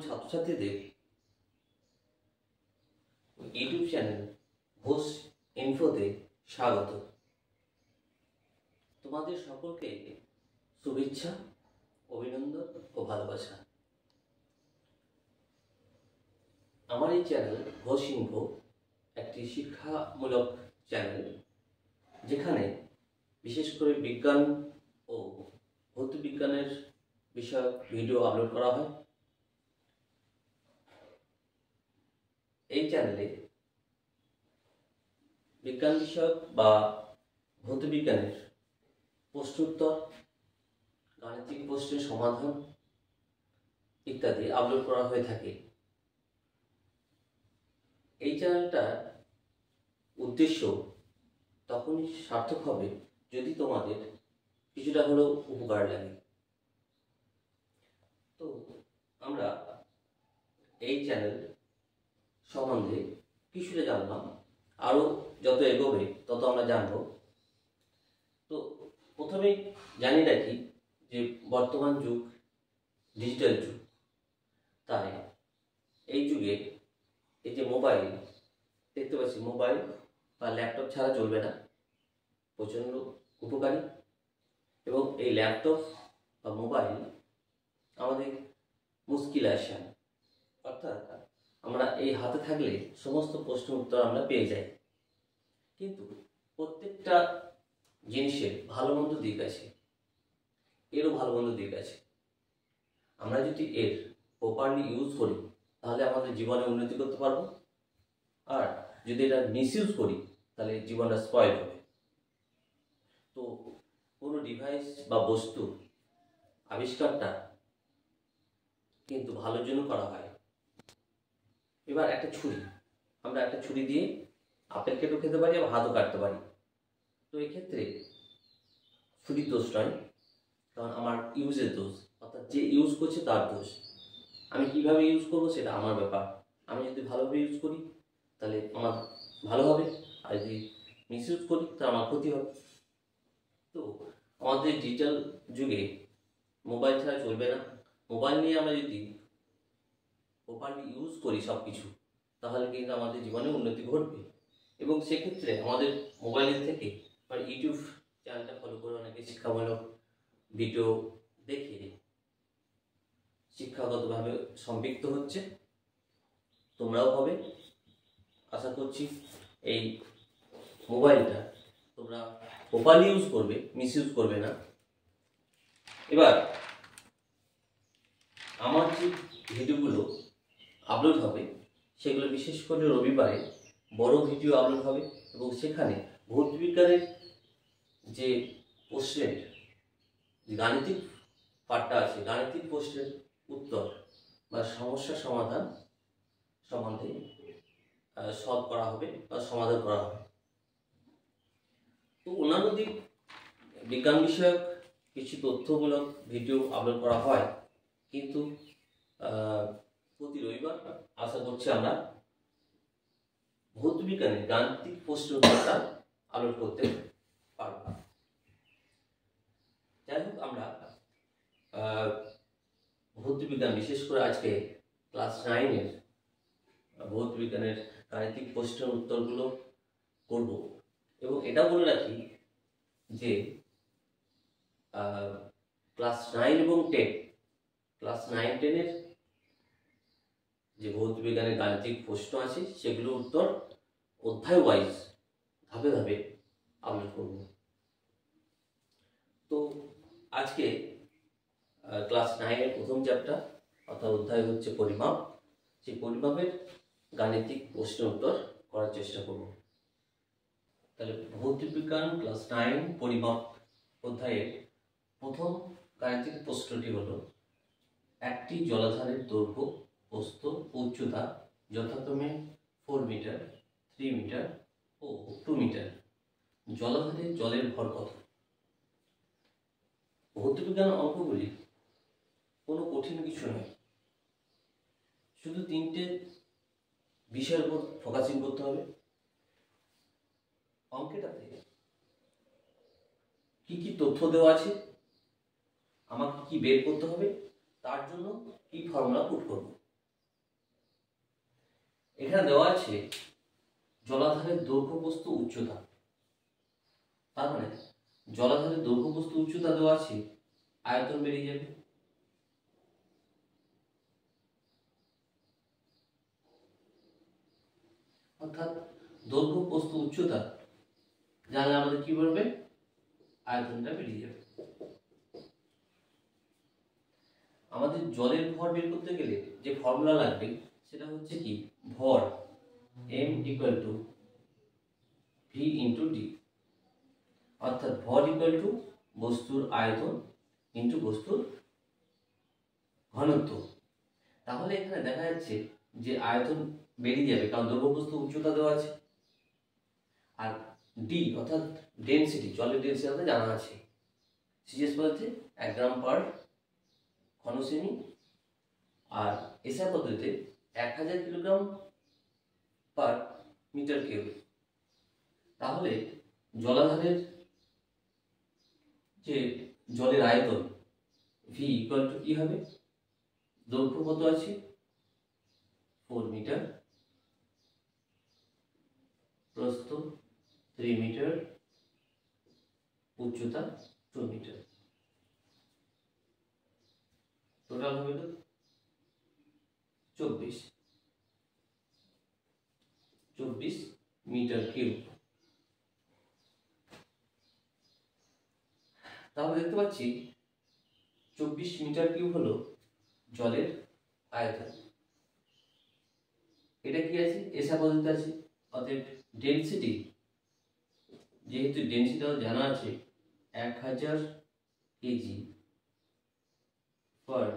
ছাত্রছাত্রীদের YouTube channel Ghosh ইনফোতে স্বাগত। তোমাদের সকলকে শুভেচ্ছা, অভিনন্দন ও ভালোবাসা। আমার এই চ্যানেল ঘোষ ইনফো একটি শিক্ষামূলক চ্যানেল, যেখানে বিশেষ করে বিজ্ঞান ও ভৌত বিজ্ঞানের বিষয়ক ভিডিও আপলোড করা হয়। এই চ্যানেলে বিজ্ঞান বিষয়ক বা ভৌত বিজ্ঞানের প্রশ্নোত্তর, গাণিতিক প্রশ্নের সমাধান ইত্যাদি আপলোড করা হয়ে থাকে। এই চ্যানেলটার উদ্দেশ্য তখনই সার্থক হবে যদি তোমাদের কিছুটা হলেও উপকার লাগে। তো আমরা এই চ্যানেল সম্বন্ধে কিছুটা জানলাম, আরও যত এগোবে তত আমরা জানব। তো প্রথমেই জানিয়ে রাখি যে বর্তমান যুগ ডিজিটাল যুগ, তাই এই যুগে এই যে মোবাইল দেখতে পাচ্ছি, মোবাইল বা ল্যাপটপ ছাড়া চলবে না, প্রচণ্ড উপকারী। এবং এই ল্যাপটপ বা মোবাইল আমাদের মুশকিল আসান, অর্থাৎ আমরা এই হাতে থাকলে সমস্ত প্রশ্নের উত্তর আমরা পেয়ে যাই। কিন্তু প্রত্যেকটা জিনিসের ভালো মন্দ দিক আছে, এরও ভালো মন্দ দিক আছে। আমরা যদি এর প্রপারলি ইউজ করি তাহলে আমাদের জীবনে উন্নতি করতে পারবো, আর যদি এটা মিসইউজ করি তাহলে জীবনটা স্পয়েল হবে। তো কোনো ডিভাইস বা বস্তু আবিষ্কারটা কিন্তু ভালোর জন্য করা হয়। এবার একটা ছুরি, আমরা একটা ছুরি দিয়ে আপেল কেটেও খেতে পারি, আবার হাতও কাটতে পারি। তো এক্ষেত্রে ছুরির দোষ নয়, কারণ আমার ইউজের দোষ, অর্থাৎ যে ইউজ করছে তার দোষ। আমি কিভাবে ইউজ করবো সেটা আমার ব্যাপার। আমি যদি ভালোভাবে ইউজ করি তাহলে আমার ভালো হবে, আর যদি মিস ইউজ করি তাহলে আমার ক্ষতি হবে। তো আমাদের ডিজিটাল যুগে মোবাইল ছাড়া চলবে না। মোবাইল নিয়ে আমরা যদি প্রপারলি ইউজ করি সব কিছু, তাহলে কিন্তু আমাদের জীবনে উন্নতি ঘটবে। এবং সেক্ষেত্রে আমাদের মোবাইলের থেকে ইউটিউব চ্যানেলটা ফলো করে অনেকে শিক্ষামূলক ভিডিও দেখে শিক্ষাগতভাবে সম্পৃক্ত হচ্ছে। তোমরাও হবে, আশা করছি। এই মোবাইলটা তোমরা প্রপারলি ইউজ করবে, মিস ইউজ করবে না। এবার আমার যে ভিডিওগুলো আপলোড হবে সেগুলো বিশেষ করে রবিবারে বড় ভিডিও আপলোড হবে, এবং সেখানে ভৌত বিজ্ঞানের যে প্রশ্নের গাণিতিক পার্টটা আছে, গাণিতিক প্রশ্নের উত্তর বা সমস্যার সমাধান সম্বন্ধে সলভ করা হবে বা সমাধান করা হবে। তো অন্যান্য দিক বিজ্ঞান বিষয়ক কিছু তথ্যমূলক ভিডিও আপলোড করা হয়, কিন্তু প্রতি রবিবার আশা করছি আমরা ভৌত বিজ্ঞানের গাণিতিক প্রশ্নের উত্তরটা আপলোড করতে পারব। যাই হোক, আমরা ভৌত বিজ্ঞান বিশেষ করে আজকে ক্লাস 9-এর ভৌত বিজ্ঞানের গাণিতিক প্রশ্নের উত্তরগুলো করব। এবং এটা বলে রাখি যে ক্লাস 9 এবং 10, ক্লাস 9-10-এর যে ভৌত বিজ্ঞানের গাণিতিক প্রশ্ন আছে সেগুলোর উত্তর অধ্যায় ওয়াইজ ধাপে ধাপে আপলোড করব। তো আজকে ক্লাস 9-এর প্রথম চ্যাপ্টার, অর্থাৎ অধ্যায় হচ্ছে পরিমাপ। সেই পরিমাপের গাণিতিক প্রশ্নের উত্তর করার চেষ্টা করব। তাহলে ভৌত বিজ্ঞান ক্লাস 9 পরিমাপ অধ্যায়ের প্রথম গাণিতিক প্রশ্নটি হলো, একটি জলাধারের দৈর্ঘ্য, প্রস্থ, উচ্চতা যথাক্রমে 4 মিটার, 3 মিটার ও 2 মিটার। জলাধারে জলের ভর কত? ভৌত বিজ্ঞান অঙ্কগুলি কোনো কঠিন কিছু নয়, শুধু 3টে বিষয়ের উপর ফোকাসিং করতে হবে। অঙ্কেটাতে কি কি তথ্য দেওয়া আছে, আমাকে কি বের করতে হবে, তার জন্য কি ফর্মুলা পুট করব। এখানে দেওয়া আছে জলাধারের দৈর্ঘ্য প্রস্থ উচ্চতা। তার মানে জলাধারের দৈর্ঘ্য প্রস্থ উচ্চতা দেওয়া আছে, আয়তন বেরিয়ে যাবে। অর্থাৎ দৈর্ঘ্য প্রস্থ উচ্চতা জানলে আমাদের কি বলবে, আয়তনটা বেরিয়ে যাবে। আমাদের জলের ভর বের করতে গেলে যে ফর্মুলা লাগবে সেটা হচ্ছে কি, ভর m equal to V into D. অর্থাৎ ভর ইকুয়াল টু বস্তুর আয়তন ইন্টু বস্তুর ঘনত্ব। তাহলে এখানে দেখা যাচ্ছে যে আয়তন বেরিয়ে যাবে, কারণ দৈর্ঘ্য প্রস্থ উচ্চতা দেওয়া আছে। আর ডি অর্থাৎ ডেনসিটি, জলের ডেনসিটি আমাদের জানা আছে, সিজিএস পদ্ধতিতে 1 গ্রাম পার ঘন সেমি, আর এসআই পদ্ধতিতে 1000 কিলোগ্রাম পার মিটার কিউব। তাহলে জলাধারের যে জলের আয়তন ভি ইকুয়াল টু কি হবে, দৈর্ঘ্য কত আছে 4 মিটার, প্রস্থ 3 মিটার, উচ্চতা 2 মিটার, টোটাল হবে তো 24 মিটার কিউব। তাহলে দেখতে পাচ্ছি 24 মিটার কিউব হলো জলের আয়তন। এটা কি আছে, এসআই পদ্ধতি আছে। অতএব ডেনসিটি, যেহেতু ডেনসিটি জানা আছে 1000 কেজি পার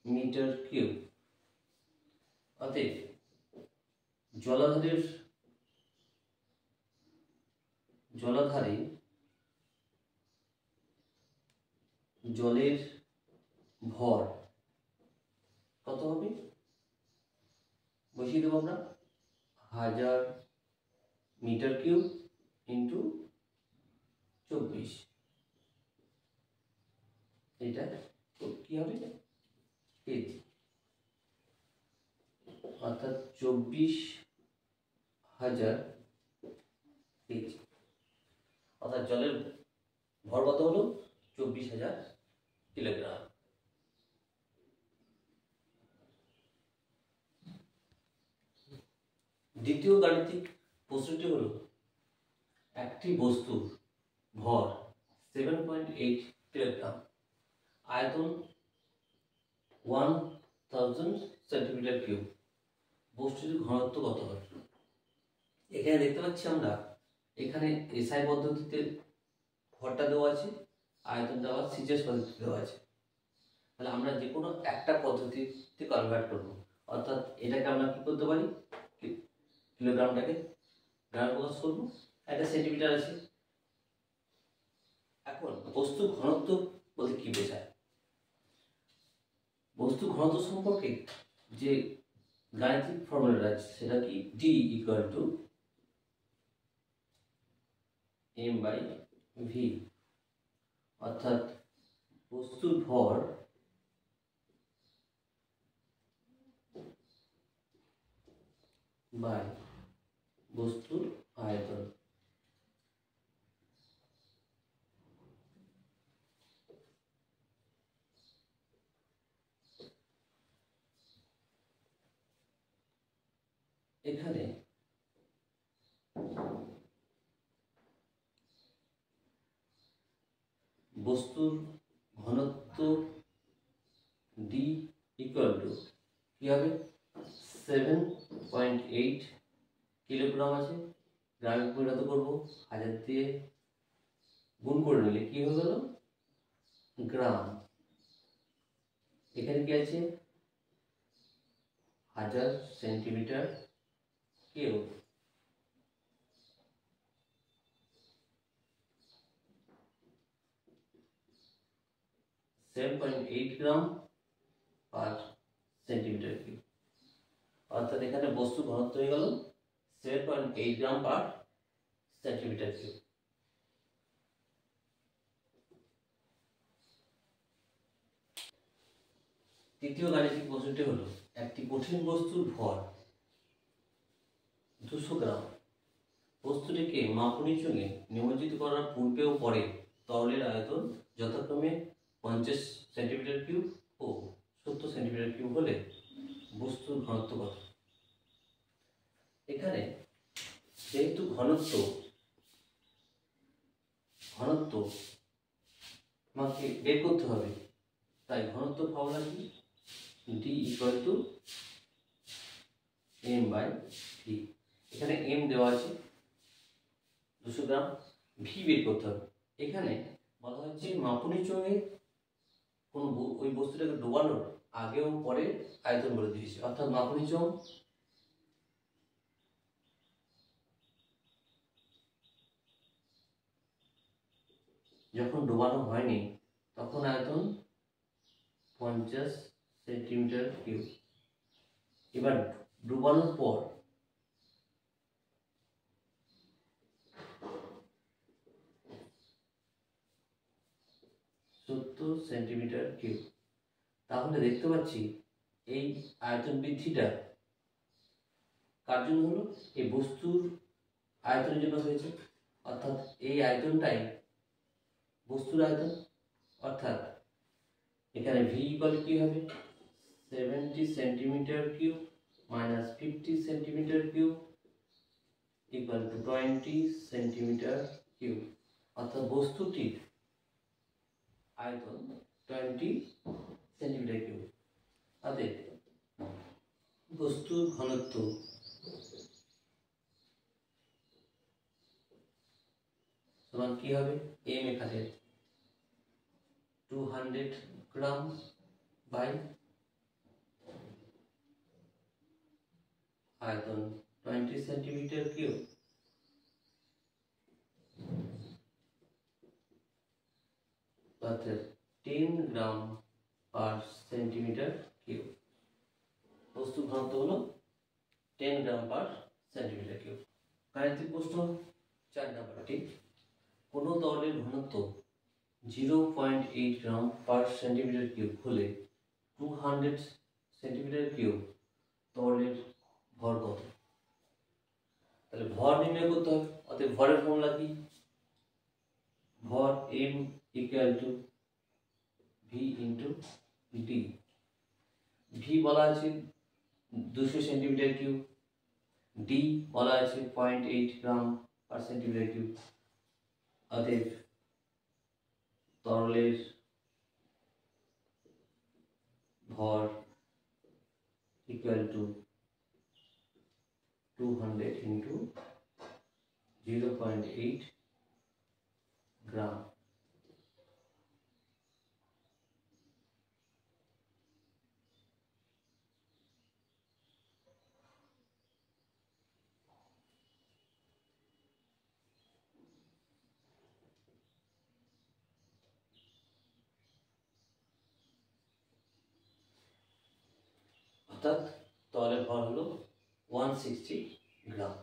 মিটার কিউব, অতএব জলাধারে জলের ভর কত হবে, বসিয়ে দেবো আমরা 1000 মিটার কিউব ইন্টু 24, এটা কি হবে কেজি, অর্থাৎ 24,000 কেজি। অর্থাৎ জলের ভর কত হলো 24,000 কিলোগ্রাম। দ্বিতীয় গাণিতিক প্রশ্নটি হলো, একটি বস্তুর ভর 7.8 কিলোগ্রাম, আয়তন 1000 সেন্টিমিটার কিউব, বস্তুটির ঘনত্ব কত হবে। এখানে দেখতে পাচ্ছি আমরা, এখানে এসআই পদ্ধতিতে ভরটা দেওয়া আছে, আয়তন দেওয়া সিজিএস পদ্ধতি দেওয়া আছে। তাহলে আমরা যে কোনো একটা পদ্ধতিতে কনভার্ট করব। অর্থাৎ এটাকে আমরা কি করতে পারি, কিলোগ্রামটাকে গ্রাম প্রকাশ করব, একটা সেন্টিমিটার আছে। এখন বস্তু ঘনত্ব বলতে কি বোঝায়, বস্তু ঘনত্ব সম্পর্কে যে গাণিতিক ফর্মুলাটা আছে সেটা কি, D equal to m by v. অর্থাৎ বস্তুর ভর বাই বস্তুর আয়তন। এখানে বস্তুর ঘনত্ব ডি ইকুয়াল টু কি হবে, 7.8 কিলোগ্রাম আছে, গ্রামে পরিণত করবো, 1000 দিয়ে গুণ করে নিলে কি হয়ে গেল গ্রাম। এখানে কি আছে 1000 সেন্টিমিটার কিউব, 7.8 গ্রাম পার সেন্টিমিটার কিউব। অর্থাৎ এখানে বস্তু ঘনত্ব হয়ে গেল 7.8 গ্রাম পার সেন্টিমিটার কিউব। তৃতীয় গাণিতিক প্রশ্নটি হলো, একটি কঠিন বস্তুর ভর 200 গ্রাম। বস্তুটিকে মাপনী চুঙে নিমজ্জিত করার পূর্বে ও পরে তরলের আয়তন যথাক্রমে 50 সেন্টিমিটার কিউব ও 70 সেন্টিমিটার কিউব হলে বস্তুর ঘনত্ব কত? এখানে যেহেতু ঘনত্ব আমাকে বের করতে হবে, তাই ঘনত্ব ফর্মুলা কি? D equal to m by v। এখানে m দেওয়া আছে 200 গ্রাম, v বের করতে হবে। এখানে বলা হচ্ছে মাপনী চুঙে কোন ওই বস্তুটাকে ডোবানোর আগে ও পরে আয়তন বলে দিয়েছে, অর্থাৎ মাপনী চুং যখন ডোবানো হয়নি তখন আয়তন 50 সেন্টিমিটার কিউব। এবার ডোবানোর পর সেন্টিমিটার কিউব। তাহলে দেখতে পাচ্ছি এই আয়তন বৃদ্ধিটা কার জন্য হলো? এই বস্তুর আয়তনের জন্য হয়েছে, অর্থাৎ এই আয়তনটাই বস্তুর আয়তন। অর্থাৎ এখানে v ইকুয়াল কি হবে? 70 centimetre cube minus 50 centimetre cube equal to 20 centimetre cube. অর্থাৎ বস্তুটির আয়তন 20 সেন্টিমিটার কিউব। অতএব বস্তুর ঘনত্ব সমান কি হবে? m এখানে 200 গ্রাম বাই আয়তন 20 সেন্টিমিটার কিউব, অর্থাৎ 10 গ্রাম পার সেন্টিমিটার কিউব। বস্তুর ঘনত্ব হলো 10 গ্রাম পার সেন্টিমিটার কিউব। গাণিতিক প্রশ্ন 4 নাম্বারটি, কোনো তরলের ঘনত্ব 0.8 গ্রাম পার সেন্টিমিটার কিউব হলে 200 সেন্টিমিটার কিউব তরলের ভর কত? তাহলে ভর নির্ণয় করতে হবে। অতএব ভরের ফর্মুলা কি? ভর m equal to v into d। v বলা আছে 200 সেন্টিমিটার কিউব, d বলা আছে 0.8 গ্রাম পার সেন্টিমিটার কিউব। অতএব তরলের ভর ইকুয়াল টু 200 ইন্টু 0.8 গ্রাম। অর্থাৎ তরলের ভর হলো 160 গ্রাম।